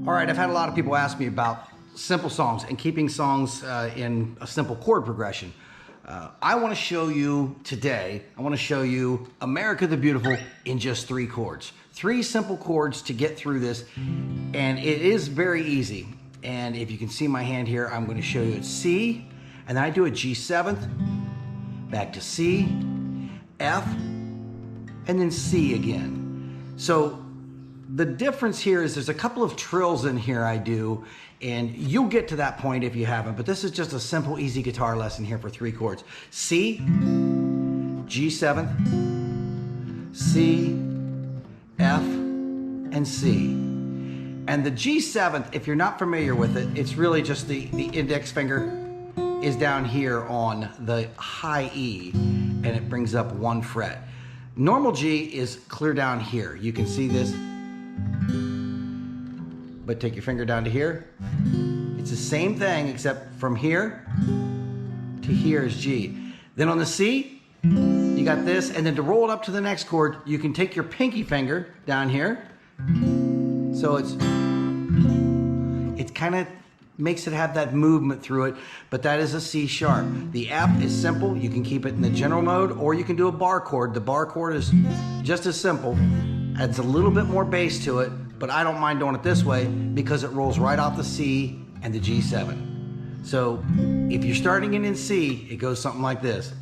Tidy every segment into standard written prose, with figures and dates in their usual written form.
All right, I've had a lot of people ask me about simple songs and keeping songs in a simple chord progression. I want to show you today, America the Beautiful in just 3 chords. 3 simple chords to get through this, and it is very easy. And if you can see my hand here, I'm going to show you it's C, and then I do a G7th, back to C, F, and then C again. So the difference here is there's a couple of trills in here I do, and you'll get to that point if you haven't, but this is just a simple, easy guitar lesson here for 3 chords. C, G7, C, F, and C. And the G7th, if you're not familiar with it, it's really just the index finger is down here on the high E, and it brings up 1 fret. Normal G is clear down here. You can see this. But take your finger down to here. It's the same thing, except from here to here is G. Then on the C, you got this, and then to roll it up to the next chord, you can take your pinky finger down here. So it kind of makes it have that movement through it, but that is a C sharp. The F is simple. You can keep it in the general mode, or you can do a bar chord. The bar chord is just as simple. Adds a little bit more bass to it, but I don't mind doing it this way because it rolls right off the C and the G7. So if you're starting it in C, it goes something like this.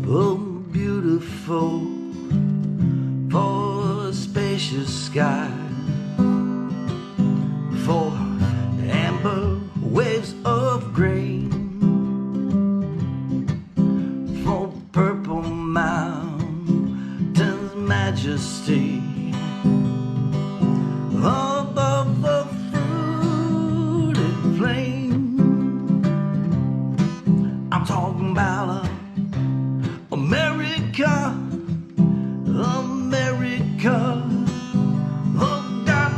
Oh, beautiful for a spacious sky, for amber waves of grain, for purple mountains' majesty, above the fruited plain. I'm talking about America, America. Oh, God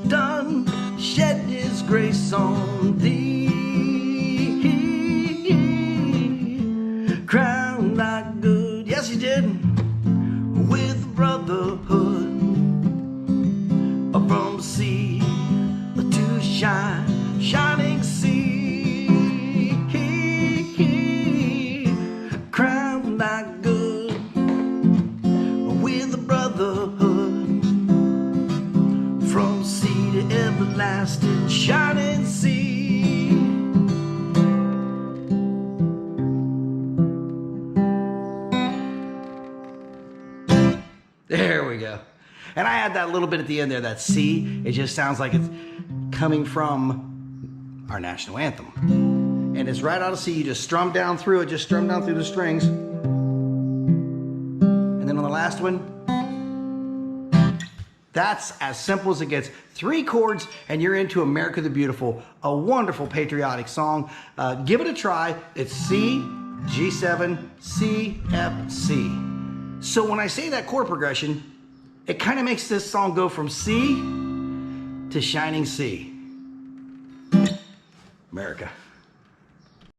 done shed His grace on thee, crowned like good, yes He did, with brotherhood, from sea to shining sea, crowned like good, with brotherhood, from sea to everlasting shining sea. There we go. And I add that little bit at the end there, that C. It just sounds like it's coming from our national anthem. And it's right out of C. You just strum down through it, just strum down through the strings. And then on the last one, that's as simple as it gets. 3 chords and you're into America the Beautiful, a wonderful patriotic song. Give it a try. It's C, G7, C, F, C. So when I say that chord progression, it kind of makes this song go from C to shining C. America.